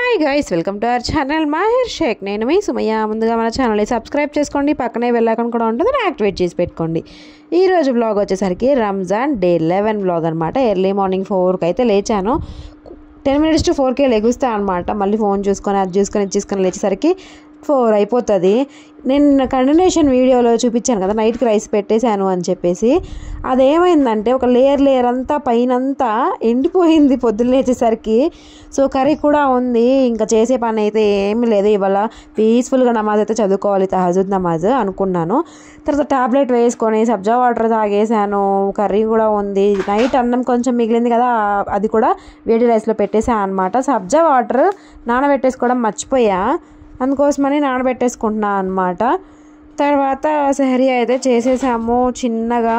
Hi guys, welcome to our channel Mahir Shaikh. నేను మీ Sumayya. ముందుగా మన ఛానల్ని సబ్స్క్రైబ్ చేసుకోండి, పక్కనే బెల్ ఐకాన్ కూడా ఉంటుంది, యాక్టివేట్ చేసి పెట్టుకోండి. ఈరోజు బ్లాగ్ వచ్చేసరికి రంజాన్ డే 11 బ్లాగ్ అనమాట. ఎర్లీ మార్నింగ్ 4కి అయితే లేచాను. 10 minutes to 4కే లెగుస్తా అనమాట. మళ్ళీ ఫోన్ చూసుకొని అది చూసుకొని ఇది చూసుకొని లేచేసరికి 4 అయిపోతుంది. నేను కంటిన్యూషన్ వీడియోలో చూపించాను కదా, నైట్కి రైస్ పెట్టేశాను అని చెప్పేసి. అదేమైందంటే ఒక లేయర్ అంతా పైనంతా ఎండిపోయింది పొద్దున్న లేచేసరికి. సో కర్రీ కూడా ఉంది, ఇంకా చేసే పని అయితే ఏమీ లేదు. ఇవాళ పీస్ఫుల్గా నమాజ్ అయితే చదువుకోవాలి, తహజుద్ నమాజ్ అనుకున్నాను. తర్వాత ట్యాబ్లెట్ వేసుకొని సబ్జా వాటర్ తాగేసాను. కర్రీ కూడా ఉంది. నైట్ అన్నం కొంచెం మిగిలింది కదా, అది కూడా వేడి రైస్లో పెట్టేసాను అనమాట. సబ్జా వాటర్ నానబెట్టేసుకోవడం మర్చిపోయా, అందుకోసమని నానబెట్టేసుకుంటున్నాను అనమాట. తర్వాత సెహరీ అయితే చేసేసాము చిన్నగా.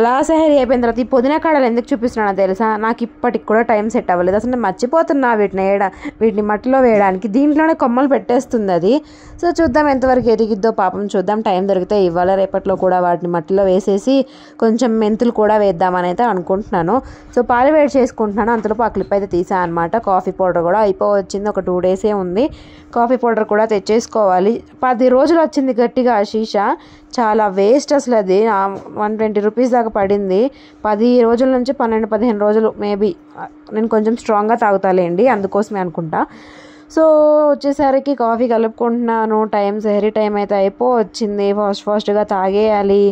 అలా సెహరీ అయిపోయిన తర్వాత ఈ పుదీనా కాడలు ఎందుకు చూపిస్తున్నానో తెలుసా? నాకు ఇప్పటికి కూడా టైం సెట్ అవ్వలేదు. అసలు నేను మర్చిపోతున్నా వీటిని మట్టిలో వేయడానికి. దీంట్లోనే కొమ్మలు పెట్టేస్తుంది అది. సో చూద్దాం ఎంతవరకు ఎదిగిద్దో పాపం, చూద్దాం. టైం దొరికితే ఇవాళ రేపట్లో కూడా వాటిని మట్టిలో వేసేసి కొంచెం మెంతులు కూడా వేద్దామని అయితే అనుకుంటున్నాను. సో పాలు వేడి చేసుకుంటున్నాను, అంతలోపు ఆ క్లిప్ అయితే తీసాను అనమాట. కాఫీ పౌడర్ కూడా అయిపోవచ్చింది, ఒక 2 days ఉంది. కాఫీ పౌడర్ కూడా తెచ్చేసుకోవాలి. 10 రోజులు వచ్చింది గట్టిగా ఆ షీషా. చాలా వేస్ట్ అసలు. అది 120 రూపీస్ దాకా పడింది. 10 రోజుల నుంచి 12-15 రోజులు మేబీ. నేను కొంచెం స్ట్రాంగ్గా తాగుతాలేండి, అందుకోసమే అనుకుంటా. సో వచ్చేసరికి కాఫీ కలుపుకుంటున్నాను. సెహరీ టైం అయితే అయిపోవచ్చింది. ఫాస్ట్గా తాగేయాలి.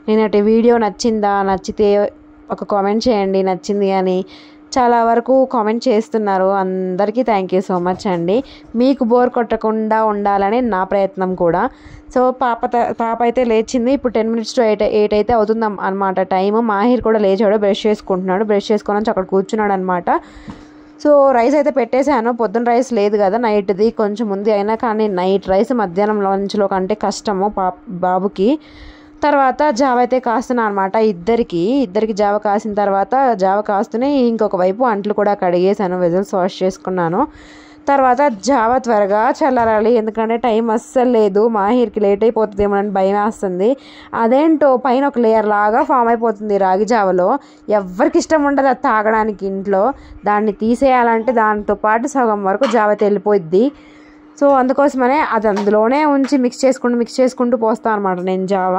నేనటి వీడియో నచ్చిందా? నచ్చితే ఒక కామెంట్ చేయండి నచ్చింది అని. చాలా వరకు కామెంట్ చేస్తున్నారు, అందరికీ థ్యాంక్ యూ సో మచ్ అండి. మీకు బోర్ కొట్టకుండా ఉండాలని నా ప్రయత్నం కూడా. సో పాప అయితే లేచింది. ఇప్పుడు 10 minutes to 8 అయితే అవుతుంది అనమాట టైము. మాహిర్ కూడా లేచాడు, బ్రష్ చేసుకుంటున్నాడు. బ్రష్ చేసుకొని అక్కడ కూర్చున్నాడు అనమాట. సో రైస్ అయితే పెట్టేశాను. పొద్దున్న రైస్ లేదు కదా, నైట్ది కొంచెం ఉంది. అయినా కానీ నైట్ రైస్ మధ్యాహ్నం లంచ్లో కంటే కష్టము బాబుకి. తర్వాత జావ అయితే కాస్తున్నాను అనమాట. ఇద్దరికి జావ కాసిన తర్వాత జావ కాస్తూనే ఇంకొక వైపు అంట్లు కూడా కడిగేసాను, వెజల్స్ వాష్ చేసుకున్నాను. తర్వాత జావ త్వరగా చల్లారాలి, ఎందుకంటే టైం అస్సలు లేదు. మాహిర్కి లేట్ అయిపోతుందేమో అని భయం వేస్తుంది. అదేంటో పైన ఒక లేయర్ లాగా ఫామ్ అయిపోతుంది రాగి జావలో. ఎవరికి ఇష్టం ఉండదు అది తాగడానికి ఇంట్లో. దాన్ని తీసేయాలంటే దాంతో పాటు సగం వరకు జావ వెళ్ళిపోద్ది. సో అందుకోసమనే అది అందులోనే ఉంచి మిక్స్ చేసుకుంటూ పోస్తాను అనమాట నేను జావ.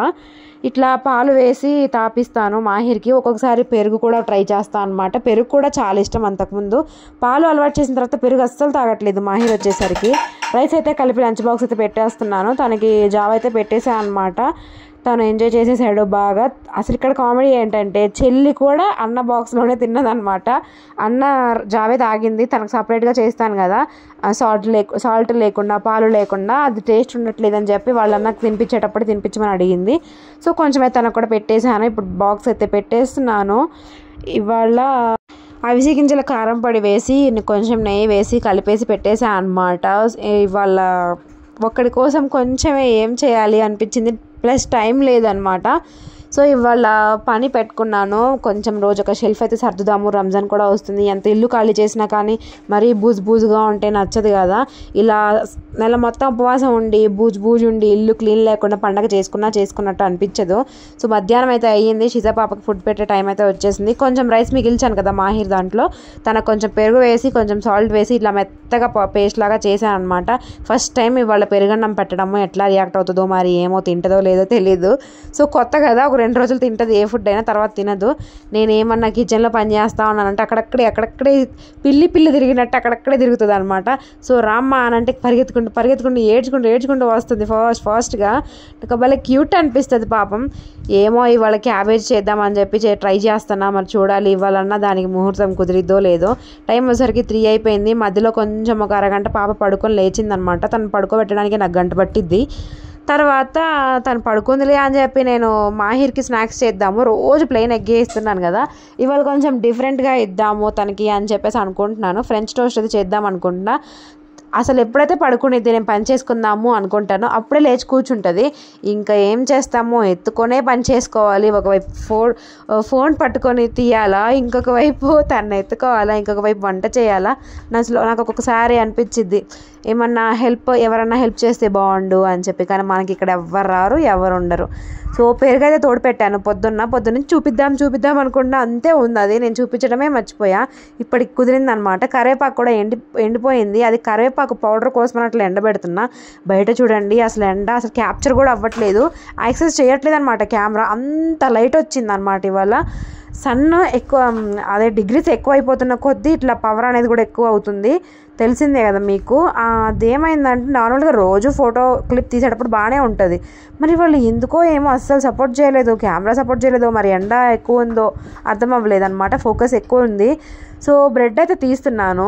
ఇట్లా పాలు వేసి తాపిస్తాను మాహిర్కి. ఒక్కొక్కసారి పెరుగు కూడా ట్రై చేస్తాను అనమాట. పెరుగు కూడా చాలా ఇష్టం. అంతకుముందు పాలు అలవాటు చేసిన తర్వాత పెరుగు అస్సలు తాగట్లేదు మాహిర్ వచ్చేసరికి. రైస్ అయితే కలిపి లంచ్ బాక్స్ అయితే పెట్టేస్తున్నాను. తనకి జావ అయితే పెట్టేసాను అనమాట. తను ఎంజాయ్ చేసేసాడు బాగా. అసలు ఇక్కడ కామెడీ ఏంటంటే చెల్లి కూడా అన్న బాక్స్లోనే తిన్నదనమాట. అన్న జావే తాగింది. తనకు సపరేట్గా చేస్తాను కదా, సాల్ట్ లేకుండా పాలు లేకుండా, అది టేస్ట్ ఉండట్లేదని చెప్పి వాళ్ళ అన్నకు తినిపించేటప్పుడు తినిపించమని అడిగింది. సో కొంచెం అయితే తనకు కూడా పెట్టేశాను. ఇప్పుడు బాక్స్ అయితే పెట్టేస్తున్నాను. ఇవాళ అవిసె గింజల కారం పొడి వేసి కొంచెం నెయ్యి వేసి కలిపేసి పెట్టేశాను అనమాట. ఇవాళ ఒక్కడి కోసం కొంచెమే ఏం చేయాలి అనిపించింది, ప్లస్ టైం లేదనమాట. సో ఇవాళ పని పెట్టుకున్నాను. కొంచెం రోజు ఒక షెల్ఫ్ అయితే సర్దుదాము, రంజాన్ కూడా వస్తుంది. ఎంత ఇల్లు ఖాళీ చేసినా కానీ మరీ బూజుగా ఉంటే నచ్చదు కదా. ఇలా నెల మొత్తం ఉపవాసం ఉండి బూజు ఉండి ఇల్లు క్లీన్ లేకుండా పండగ చేసుకున్నట్టు అనిపించదు. సో మధ్యాహ్నం అయితే అయ్యింది. షిజా పాపకి ఫుడ్ పెట్టే టైం అయితే వచ్చేసింది. కొంచెం రైస్ మిగిల్చాను కదా మాహిర్ దాంట్లో, తనకు కొంచెం పెరుగు వేసి కొంచెం సాల్ట్ వేసి ఇట్లా మెత్తగా పేస్ట్ లాగా చేశాను అనమాట. ఫస్ట్ టైం ఇవాళ పెరుగన్నం పెట్టడము. ఎట్లా రియాక్ట్ అవుతుందో మరి, ఏమో తింటుందో లేదో తెలీదు. సో కొత్త కదా, ఒక 2 రోజులు తింటుంది ఏ ఫుడ్ అయినా, తర్వాత తినదు. నేను ఏమన్నా కిచెన్లో పని చేస్తా ఉన్నానంటే అక్కడక్కడే పిల్లి తిరిగినట్టు అక్కడక్కడే తిరుగుతుంది అనమాట. సో రామ్మ అని అంటే పరిగెత్తుకుంటూ ఏడ్చుకుంటూ వస్తుంది ఫాస్ట్గా. నాకు భలే క్యూట్ అనిపిస్తుంది పాపం. ఏమో ఇవాళ క్యాబేజ్ చేద్దామని చెప్పి ట్రై చేస్తున్నా, మరి చూడాలి ఇవ్వాలన్నా దానికి ముహూర్తం కుదిరిద్దో లేదో. టైం వచ్చేసరికి 3 అయిపోయింది. మధ్యలో కొంచెం ఒక అరగంట పాప పడుకొని లేచిందనమాట. తను పడుకోబెట్టడానికి నాకు గంట పట్టిద్ది. తర్వాత తను పడుకుందిలే అని చెప్పి నేను మాహిర్కి స్నాక్స్ చేద్దాము. రోజు ప్లెయిన్ ఎగ్ ఇస్తున్నాను కదా, ఇవాళ కొంచెం డిఫరెంట్గా ఇద్దాము తనకి అని చెప్పేసి అనుకుంటున్నాను. ఫ్రెంచ్ టోస్ట్ అది చేద్దాం అనుకుంటున్నా. అసలు ఎప్పుడైతే పడుకునేది నేను పని చేసుకుందాము అనుకుంటానో అప్పుడే లేచి కూర్చుంటుంది. ఇంకా ఏం చేస్తామో ఎత్తుకొనే పని చేసుకోవాలి. ఒకవైపు ఫోన్ పట్టుకొని తీయాలా, ఇంకొక వైపు తను ఎత్తుకోవాలా, ఇంకొక వైపు వంట చేయాలా. నాకు ఒక్కొక్కసారి అనిపించిద్ది ఎవరన్నా హెల్ప్ చేస్తే బాగుండు అని చెప్పి. కానీ మనకి ఇక్కడ ఎవరు రారు, ఎవరు ఉండరు. సో పెరుగైతే తోడు పెట్టాను పొద్దున్న చూపిద్దాం అనుకుంటా, అంతే ఉంది. అది నేను చూపించడమే మర్చిపోయా. ఇప్పటికి కుదిరిందనమాట. కరివేపాకు కూడా ఎండిపోయింది. అది కరివేపాకు పౌడర్ కోసం అట్లా ఎండబెడుతున్నా. బయట చూడండి అసలు క్యాప్చర్ కూడా అవ్వట్లేదు, యాక్సెస్ చేయట్లేదు అనమాట కెమెరా. అంత లైట్ వచ్చింది అనమాట ఇవాళ. సన్ ఎక్కువ, అదే డిగ్రీస్ ఎక్కువ అయిపోతున్న కొద్దీ ఇట్లా పవర్ అనేది కూడా ఎక్కువ అవుతుంది, తెలిసిందే కదా మీకు. అదేమైందంటే నార్మల్గా రోజు ఫోటో క్లిప్ తీసేటప్పుడు బాగానే ఉంటుంది. మరి వాళ్ళు ఎందుకో ఏమో అస్సలు సపోర్ట్ చేయలేదు, కెమెరా సపోర్ట్ చేయలేదు. మరి ఎండ ఎక్కువ ఉందో అర్థం అవ్వలేదు అనమాట, ఫోకస్ ఎక్కువ ఉంది. సో బ్రెడ్ అయితే తీస్తున్నాను,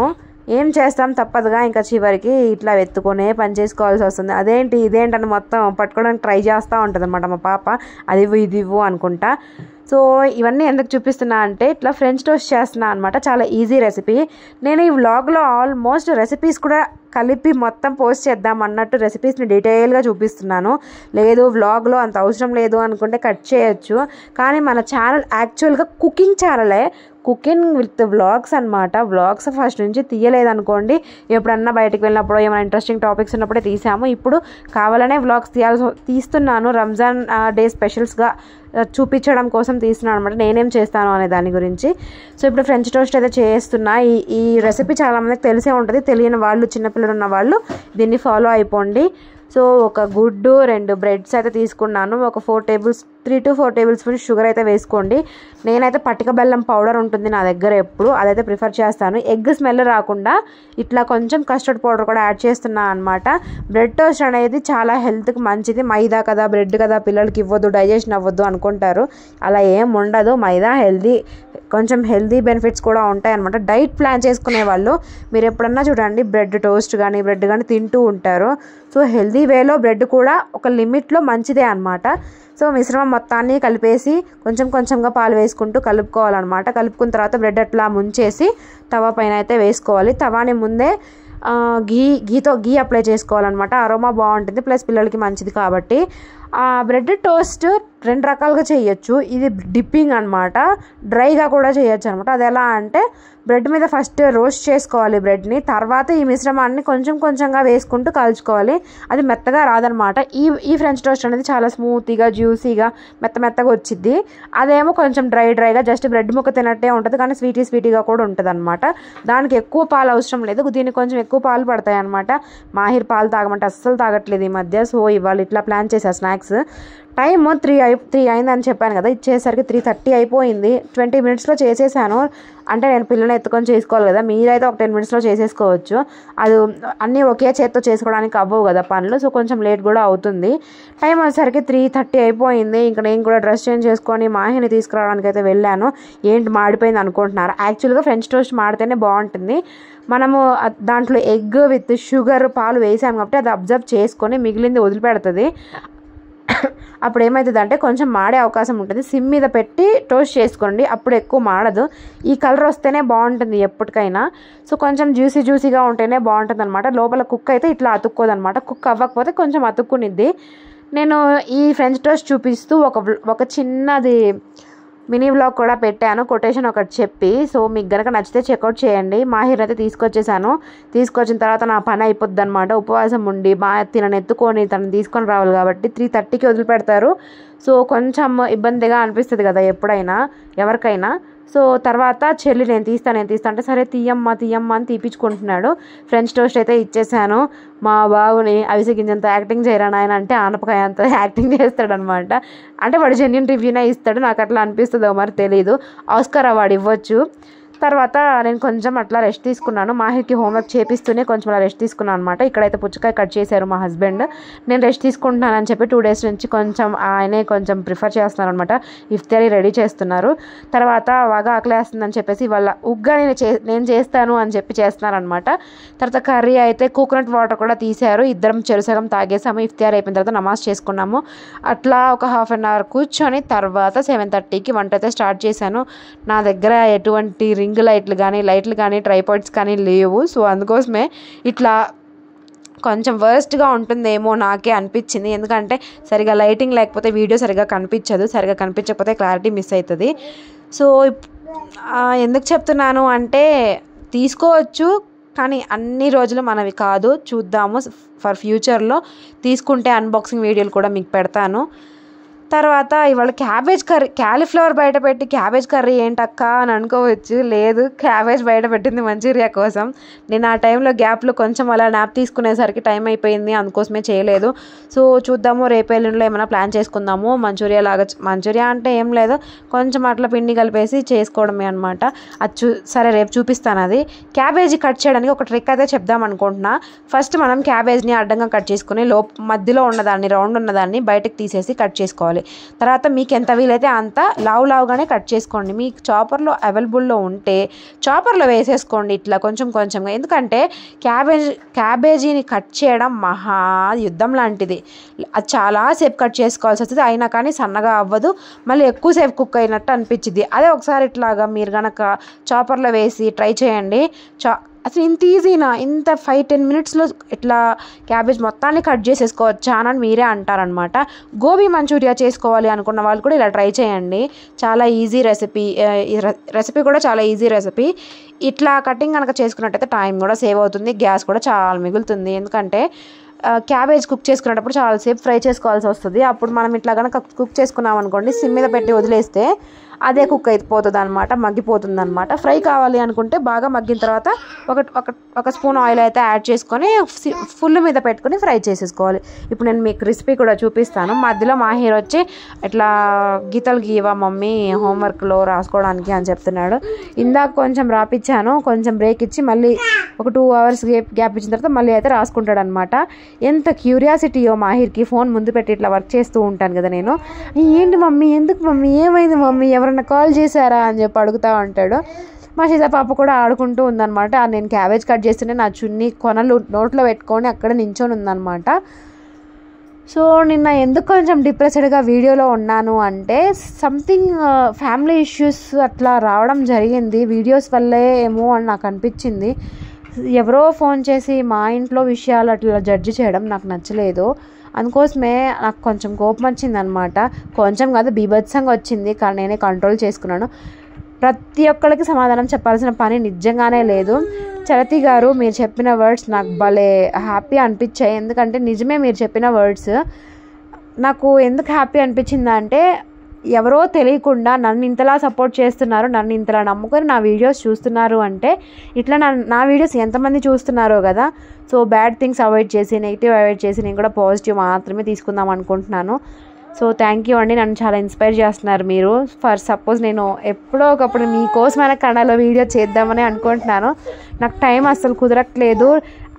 ఏం చేస్తాం తప్పదుగా. ఇంకా చివరికి ఇట్లా ఎత్తుకొనే పని చేసుకోవాల్సి వస్తుంది. ఇదేంటని మొత్తం పట్టుకోవడానికి ట్రై చేస్తూ ఉంటుంది అనమాట మా పాప. అది ఇది అనుకుంటా. సో ఇవన్నీ ఎందుకు చూపిస్తున్నా అంటే ఇట్లా ఫ్రెంచ్ టోస్ట్ చేస్తున్నా అనమాట. చాలా ఈజీ రెసిపీ. నేను ఈ వ్లాగ్లో ఆల్మోస్ట్ రెసిపీస్ కూడా కలిపి మొత్తం పోస్ట్ చేద్దాం అన్నట్టు రెసిపీస్ని డీటెయిల్గా చూపిస్తున్నాను. లేదు వ్లాగ్లో అంత అవసరం లేదు అనుకుంటే కట్ చేయొచ్చు. కానీ మన ఛానల్ యాక్చువల్గా కుకింగ్ ఛానలే, కుకింగ్ విత్ వ్లాగ్స్ అనమాట. వ్లాగ్స్ ఫస్ట్ నుంచి తీయలేదనుకోండి, ఎప్పుడన్నా బయటకు వెళ్ళినప్పుడు ఏమైనా ఇంట్రెస్టింగ్ టాపిక్స్ ఉన్నప్పుడే తీసాము. ఇప్పుడు కావాలనే వ్లాగ్స్ తీస్తున్నాను, రంజాన్ డే స్పెషల్స్గా చూపించడం కోసం తీస్తున్నాను అనమాట, నేనేం చేస్తాను అనే దాని గురించి. సో ఇప్పుడు ఫ్రెంచ్ టోస్ట్ అయితే చేస్తున్నా. ఈ రెసిపీ చాలామందికి తెలిసే ఉంటుంది, తెలియని వాళ్ళు, చిన్నపిల్లలు ఉన్న వాళ్ళు దీన్ని ఫాలో అయిపోండి. సో ఒక గుడ్డు, 2 బ్రెడ్స్ అయితే తీసుకున్నాను. ఒక 3 to 4 టేబుల్ స్పూన్స్ షుగర్ అయితే వేసుకోండి. నేనైతే పటిక బెల్లం పౌడర్ ఉంటుంది నా దగ్గర ఎప్పుడు, అదైతే ప్రిఫర్ చేస్తాను. ఎగ్ స్మెల్ రాకుండా ఇట్లా కొంచెం కస్టర్డ్ పౌడర్ కూడా యాడ్ చేస్తున్నాను అనమాట. బ్రెడ్ టోస్ట్ అనేది చాలా హెల్త్కి మంచిది. మైదా కదా, బ్రెడ్ కదా, పిల్లలకి ఇవ్వద్దు, డైజెషన్ అవ్వద్దు అనుకుంటారు. అలా ఏం ఉండదు. మైదా కొంచెం హెల్దీ బెనిఫిట్స్ కూడా ఉంటాయి అనమాట. డైట్ ప్లాన్ చేసుకునే వాళ్ళు మీరు ఎప్పుడన్నా చూడండి బ్రెడ్ టోస్ట్ కానీ బ్రెడ్ కానీ తింటూ ఉంటారు. సో హెల్దీ వేలో బ్రెడ్ కూడా ఒక లిమిట్లో మంచిదే అనమాట. సో మిశ్రమం మొత్తాన్ని కలిపేసి కొంచెంగా పాలు వేసుకుంటూ కలుపుకోవాలన్నమాట. కలుపుకున్న తర్వాత బ్రెడ్ అట్లా ముంచేసి తవా పైన అయితే వేసుకోవాలి. తవాని ముందే గీ అప్లై చేసుకోవాలన్నమాట. అరోమా బాగుంటుంది, ప్లస్ పిల్లలకి మంచిది కాబట్టి. బ్రెడ్ టోస్ట్ 2 రకాలుగా చేయొచ్చు. ఇది డిప్పింగ్ అనమాట, డ్రైగా కూడా చేయొచ్చు అనమాట. అది ఎలా అంటే బ్రెడ్ మీద ఫస్ట్ రోస్ట్ చేసుకోవాలి బ్రెడ్ని, తర్వాత ఈ మిశ్రమాన్ని కొంచెంగా వేసుకుంటూ కాల్చుకోవాలి. అది మెత్తగా రాదనమాట. ఈ ఫ్రెంచ్ టోస్ట్ అనేది చాలా స్మూత్గా, జ్యూసీగా, మెత్తగా వచ్చింది. అదేమో కొంచెం డ్రైగా జస్ట్ బ్రెడ్ ముక్క తినట్టే ఉంటుంది, కానీ స్వీటీగా కూడా ఉంటుంది అనమాట. దానికి ఎక్కువ పాలు అవసరం లేదు, దీనికి కొంచెం ఎక్కువ పాలు పడతాయి అనమాట. మాహిర్ పాలు తాగమంటే అస్సలు తాగట్లేదు ఈ మధ్య. సో ఇవాళ ఇట్లా ప్లాన్ చేసా స్నాక్స్. టైమ్ 3 అయిందని చెప్పాను కదా, ఇచ్చేసరికి 3:30 అయిపోయింది. 20 minutesలో చేసేసాను. అంటే నేను పిల్లల్ని ఎత్తుకొని చేసుకోవాలి కదా, మీరైతే ఒక 10 minutesలో చేసేసుకోవచ్చు. అది అన్నీ ఒకే చేత్తో చేసుకోవడానికి అవ్వవు కదా పనులు. సో కొంచెం లేట్ కూడా అవుతుంది. టైం వచ్చేసరికి 3:30 అయిపోయింది. ఇంకా నేను కూడా డ్రెస్ చేంజ్ చేసుకొని మాహిని తీసుకురావడానికి అయితే వెళ్ళాను. ఏంటి మాడిపోయింది అనుకుంటున్నారు? యాక్చువల్గా ఫ్రెంచ్ టోస్ట్ మాడితేనే బాగుంటుంది. మనము దాంట్లో ఎగ్ విత్ షుగర్, పాలు వేసాము కాబట్టి అది అబ్జర్వ్ చేసుకొని మిగిలింది వదిలిపెడుతుంది. అప్పుడు ఏమవుతుందంటే కొంచెం మాడే అవకాశం ఉంటుంది. సిమ్ మీద పెట్టి టోస్ట్ చేసుకోండి, అప్పుడు ఎక్కువ మాడదు. ఈ కలర్ వస్తేనే బాగుంటుంది ఎప్పటికైనా. సో కొంచెం జ్యూసీగా ఉంటేనే బాగుంటుంది అనమాట. లోపల కుక్ అయితే ఇట్లా అతుక్కోదనమాట. కుక్ అవ్వకపోతే కొంచెం అతుక్కునిద్ది. నేను ఈ ఫ్రెంచ్ టోస్ట్ చూపిస్తూ ఒక చిన్నది మినీ వ్లాగ్ కూడా పెట్టాను, కొటేషన్ ఒకటి చెప్పి. సో మీకు గనక నచ్చితే చెక్అవుట్ చేయండి. మాహిర్ అయితే తీసుకొచ్చిన తర్వాత నా పని అయిపోద్ది అనమాట. ఉపవాసం ఉండి తినని ఎత్తుకొని తనని తీసుకొని రావాలి కాబట్టి 3:30కి వదిలిపెడతారు. సో కొంచెం ఇబ్బందిగా అనిపిస్తుంది కదా ఎప్పుడైనా ఎవరికైనా. సో తర్వాత చెల్లి నేను తీస్తా అంటే సరే తీయమ్మా అని తీపించుకుంటున్నాడు. ఫ్రెంచ్ టోస్ట్ అయితే ఇచ్చేసాను. మా బాబుని అవిసెగింజంత యాక్టింగ్ చేయరా నాయన అంటే ఆనపకాయ అంత యాక్టింగ్ చేస్తాడనమాట. అంటే వాడు జెన్యూన్ రివ్యూనే ఇస్తాడు, నాకు అట్లా అనిపిస్తుందో మరి తెలీదు. ఆస్కార్ అవార్డు ఇవ్వచ్చు. తర్వాత నేను కొంచెం అట్లా రెస్ట్ తీసుకున్నాను. మాహిర్కి హోంవర్క్ చేపిస్తూనే కొంచెం అలా రెస్ట్ తీసుకున్నాను అనమాట. ఇక్కడైతే పుచ్చకాయ కట్ చేశారు మా హస్బెండ్. నేను రెస్ట్ తీసుకుంటున్నానని చెప్పి 2 days నుంచి ఆయనే కొంచెం ప్రిఫర్ చేస్తున్నారు అనమాట. ఇఫ్తారీ రెడీ చేస్తున్నారు. తర్వాత బాగా ఆకలేస్తుందని చెప్పేసి వాళ్ళ ఉగ్గా నేను చేస్తాను అని చెప్పి చేస్తున్నారనమాట. తర్వాత కర్రీ అయితే కోకోనట్ వాటర్ కూడా తీశారు. ఇద్దరం చెరుసగం తాగేసాము. ఇఫ్తారీ అయిపోయిన తర్వాత నమాజ్ చేసుకున్నాము. అట్లా ఒక 1/2 hour కూర్చొని తర్వాత 7:30కి వంట అయితే స్టార్ట్ చేశాను. నా దగ్గర ఎటువంటి లైట్లు కానీ ట్రైపాడ్స్ కానీ లేవు. సో అందుకోసమే ఇట్లా కొంచెం వర్స్ట్గా ఉంటుందేమో నాకే అనిపించింది. ఎందుకంటే సరిగా లైటింగ్ లేకపోతే వీడియో సరిగా కనిపించదు, సరిగా కనిపించకపోతే క్లారిటీ మిస్ అవుతుంది. సో ఎందుకు చెప్తున్నాను అంటే తీసుకోవచ్చు, కానీ అన్ని రోజులు మనవి కాదు. చూద్దాము, ఫర్ ఫ్యూచర్లో తీసుకుంటే అన్బాక్సింగ్ వీడియోలు కూడా మీకు పెడతాను. తర్వాత ఇవాళ క్యాబేజ్ కర్రీ, క్యాలీఫ్లవర్ బయట పెట్టి క్యాబేజ్ కర్రీ ఏంటక్క అని అనుకోవచ్చు. లేదు, క్యాబేజ్ బయట పెట్టింది మంచూరియా కోసం. నేను ఆ టైంలో గ్యాప్లో కొంచెం అలా నాప్ తీసుకునేసరికి టైం అయిపోయింది, అందుకోసమే చేయలేదు. సో చూద్దాము, రేపు ఎల్లుండిలో ఏమైనా ప్లాన్ చేసుకుందాము. మంచూరియా అంటే ఏం లేదు, కొంచెం అట్లా పిండి కలిపేసి చేసుకోవడమే అనమాట. అది సరే రేపు చూపిస్తాను. అది క్యాబేజీ కట్ చేయడానికి ఒక ట్రిక్ అయితే చెప్దాం అనుకుంటున్నా. ఫస్ట్ మనం క్యాబేజ్ని అడ్డంగా కట్ చేసుకుని మధ్యలో ఉన్నదాన్ని, రౌండ్ ఉన్నదాన్ని బయటకు తీసేసి కట్ చేసుకోవాలి. తర్వాత మీకు ఎంత వీలైతే అంత లావుగానే కట్ చేసుకోండి. మీకు చాపర్లో అవైలబుల్లో ఉంటే చాపర్లో వేసేసుకోండి, ఇట్లా కొంచెం కొంచెంగా. ఎందుకంటే క్యాబేజీని కట్ చేయడం మహా యుద్ధం లాంటిది. అది చాలాసేపు కట్ చేసుకోవాల్సి వస్తుంది, అయినా కానీ సన్నగా అవ్వదు, మళ్ళీ ఎక్కువసేపు కుక్ అయినట్టు అనిపించింది. అదే ఒకసారి ఇట్లాగా మీరు కనుక చాపర్లో వేసి ట్రై చేయండి. అసలు ఇంత ఈజీనా, ఇంత 5-10 మినిట్స్లో ఇట్లా క్యాబేజ్ మొత్తాన్ని కట్ చేసేసుకోవచ్చా అని మీరే అంటారనమాట. గోబీ మంచూరియా చేసుకోవాలి అనుకున్న వాళ్ళు కూడా ఇలా ట్రై చేయండి. చాలా ఈజీ రెసిపీ కూడా చాలా ఈజీ రెసిపీ. ఇట్లా కటింగ్ కనుక చేసుకున్నట్టయితే టైం కూడా సేవ్ అవుతుంది, గ్యాస్ కూడా చాలా మిగులుతుంది. ఎందుకంటే క్యాబేజ్ కుక్ చేసుకునేటప్పుడు చాలాసేపు ఫ్రై చేసుకోవాల్సి వస్తుంది. అప్పుడు మనం ఇట్లా కనుక కుక్ చేసుకున్నాం అనుకోండి, సిమ్ మీద పెట్టి వదిలేస్తే అదే కుక్ అయిపోతుంది అనమాట, మగ్గిపోతుంది అనమాట. ఫ్రై కావాలి అనుకుంటే బాగా మగ్గిన తర్వాత ఒక స్పూన్ ఆయిల్ అయితే యాడ్ చేసుకొని ఫుల్ మీద పెట్టుకొని ఫ్రై చేసేసుకోవాలి. ఇప్పుడు నేను మీకు రెసిపీ కూడా చూపిస్తాను. మధ్యలో మాహిర్ వచ్చి ఇట్లా గీతలు గీవా మమ్మీ హోంవర్క్లో రాసుకోవడానికి అని చెప్తున్నాడు. ఇందాక కొంచెం రాపిచ్చాను, కొంచెం బ్రేక్ ఇచ్చి మళ్ళీ ఒక 2 అవర్స్ గ్యాప్ ఇచ్చిన తర్వాత మళ్ళీ అయితే రాసుకుంటాడు అనమాట. ఎంత క్యూరియాసిటీయో మాహిర్కి. ఫోన్ ముందు పెట్టి ఇట్లా వర్క్ చేస్తూ ఉంటాను కదా నేను. ఏంటి మమ్మీ, ఎందుకు మమ్మీ, ఏమైంది మమ్మీ, ఎవరన్నా కాల్ చేశారా అని చెప్పి అడుగుతూ ఉంటాడు. మా సీత పాప కూడా ఆడుకుంటూ ఉందన్నమాట. నేను క్యాబేజ్ కట్ చేస్తుంటే నా చున్నీ కొనలు నోట్లో పెట్టుకొని అక్కడ నించొని ఉందన్నమాట. సో నిన్న ఎందుకు కొంచెం డిప్రెస్డ్గా వీడియోలో ఉన్నాను అంటే సంథింగ్ ఫ్యామిలీ ఇష్యూస్ అట్లా రావడం జరిగింది. వీడియోస్ వల్లే ఏమో అని నాకు అనిపించింది. ఎవరో ఫోన్ చేసి మా ఇంట్లో విషయాలు అట్లా జడ్జి చేయడం నాకు నచ్చలేదు. అందుకోసమే నాకు కొంచెం కోపం వచ్చింది అనమాట. కొంచెం కాదు, బీభత్సంగా వచ్చింది, కానీ నేనే కంట్రోల్ చేసుకున్నాను. ప్రతి ఒక్కరికి సమాధానం చెప్పాల్సిన పని నిజంగానే లేదు. చరతి గారు, మీరు చెప్పిన వర్డ్స్ నాకు భలే హ్యాపీ అనిపించాయి. ఎందుకంటే నిజమే మీరు చెప్పిన వర్డ్స్. నాకు ఎందుకు హ్యాపీ అనిపించిందంటే ఎవరో తెలియకుండా నన్ను ఇంతలా సపోర్ట్ చేస్తున్నారు, నన్ను ఇంతలా నమ్ముకొని నా వీడియోస్ చూస్తున్నారు అంటే ఇట్లా నా వీడియోస్ ఎంతమంది చూస్తున్నారో కదా. సో బ్యాడ్ థింగ్స్ అవాయిడ్ చేసి, నెగిటివ్ అవాయిడ్ చేసి నేను కూడా పాజిటివ్ మాత్రమే తీసుకుందాం అనుకుంటున్నాను. సో థ్యాంక్ యూ అండి, నన్ను చాలా ఇన్స్పైర్ చేస్తున్నారు మీరు. ఫర్ సపోజ్ నేను ఎప్పుడో ఒకప్పుడు మీకోసమైనా కన్నడలో వీడియో చేద్దామని అనుకుంటున్నాను. నాకు టైం అస్సలు కుదరట్లేదు.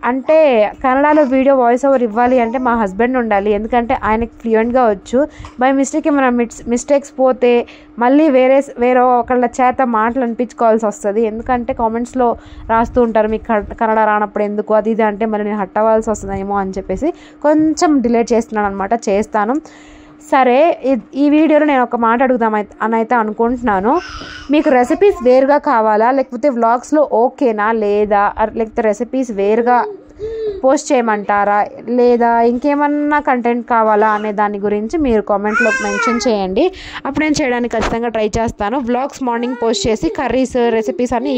అంటే కన్నడలో వీడియో వాయిస్ ఓవర్ ఇవ్వాలి అంటే మా హస్బెండ్ ఉండాలి, ఎందుకంటే ఆయనకి ఫ్లూయెంట్గా వచ్చు. బై మిస్టేక్ ఏమైనా మిస్టేక్స్ పోతే మళ్ళీ వేరే ఒకళ్ళ చేత మాటలు అనిపించుకోవాల్సి వస్తుంది. ఎందుకంటే కామెంట్స్లో రాస్తూ ఉంటారు మీకు కన్నడ రానప్పుడు ఎందుకు అది ఇది అంటే మళ్ళీ నేను హట్ అవ్వాల్సి వస్తుందేమో అని చెప్పేసి కొంచెం డిలే చేస్తున్నాను అనమాట. చేస్తాను. సరే, ఈ వీడియోలో నేను ఒక మాట అడుగుదాం అని అయితే అనుకుంటున్నాను. మీకు రెసిపీస్ వేరుగా కావాలా, లేకపోతే వ్లాగ్స్లో ఓకేనా, లేకపోతే రెసిపీస్ వేరుగా పోస్ట్ చేయమంటారా, లేదా ఇంకేమన్నా కంటెంట్ కావాలా అనే దాని గురించి మీరు కామెంట్లో మెన్షన్ చేయండి. అప్పుడు నేను చేయడానికి ఖచ్చితంగా ట్రై చేస్తాను. వ్లాగ్స్ మార్నింగ్ పోస్ట్ చేసి కర్రీస్ రెసిపీస్ అన్నీ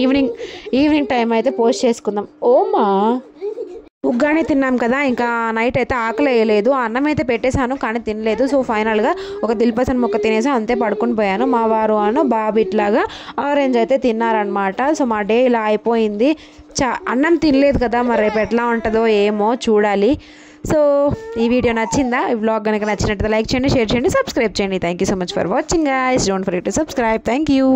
ఈవినింగ్ టైం అయితే పోస్ట్ చేసుకుందాం. ఓమా ఉగ్గానే తిన్నాం కదా, ఇంకా నైట్ అయితే ఆకలి వేయలేదు. అన్నం అయితే పెట్టేశాను కానీ తినలేదు. సో ఫైనల్గా ఒక దిల్పసన్ ముక్క తినేసి అంతే పడుకుని పోయాను. మా వారు బాబు ఇట్లాగా ఆరెంజ్ అయితే తిన్నారనమాట. సో మా డే ఇలా అయిపోయింది. అన్నం తినలేదు కదా, మరి రేపు ఎట్లా ఉంటుందో ఏమో చూడాలి. సో ఈ వీడియో నచ్చిందా? ఈ వ్లాగ్ కనుక నచ్చినట్టు లైక్ చేయండి, షేర్ చేయండి, సబ్స్క్రైబ్ చేయండి. Thank you so much for watching guys. Don't forget to subscribe. Thank you.